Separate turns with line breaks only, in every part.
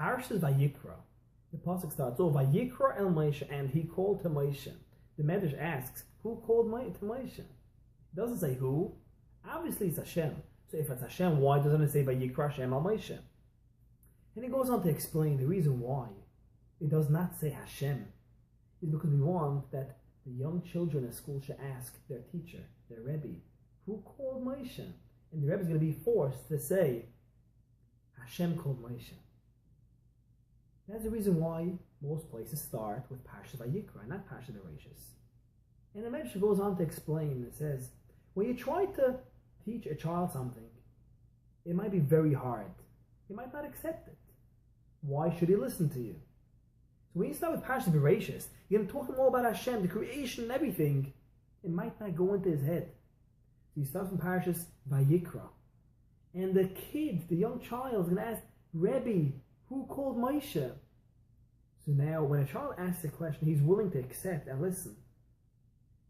Parshas Vayikra, the pasuk starts, "Oh, Vayikra el Moshe, and he called to Moshe." The Medrash asks, who called to Moshe? It doesn't say who. Obviously, it's Hashem. So if it's Hashem, why doesn't it say Vayikra Hashem el Moshe? And he goes on to explain the reason why it does not say Hashem is because we want that the young children at school should ask their teacher, their Rebbe, who called Moshe? And the Rebbe is going to be forced to say, Hashem called Moshe. That's the reason why most places start with Parshas Vayikra, not Parshas Bereshis. And the Medrash goes on to explain, it says, when you try to teach a child something, it might be very hard. He might not accept it. Why should he listen to you? So when you start with Parshas Bereshis, you're going to talk to him all about Hashem, the creation and everything. It might not go into his head. So you start from Parshas Vayikra. And the kid, the young child, is going to ask, Rebbe, who called Moshe? So now, when a child asks a question, he's willing to accept and listen.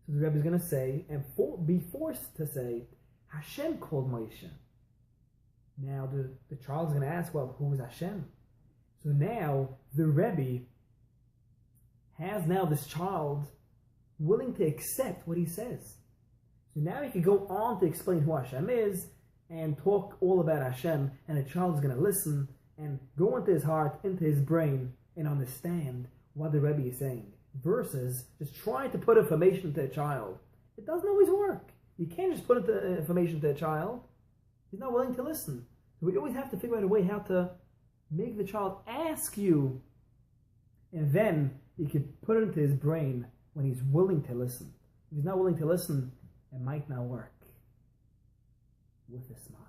So the Rebbe is going to say, and be forced to say, Hashem called Moshe. Now, the child is going to ask, well, who is Hashem? So now, the Rebbe has now this child willing to accept what he says. So now he can go on to explain who Hashem is and talk all about Hashem, and the child is going to listen and go into his heart, into his brain, and understand what the Rebbe is saying, versus just trying to put information to a child. It doesn't always work. You can't just put information to a child. He's not willing to listen. So we always have to figure out a way how to make the child ask you, and then you can put it into his brain when he's willing to listen. If he's not willing to listen, it might not work. With a smile.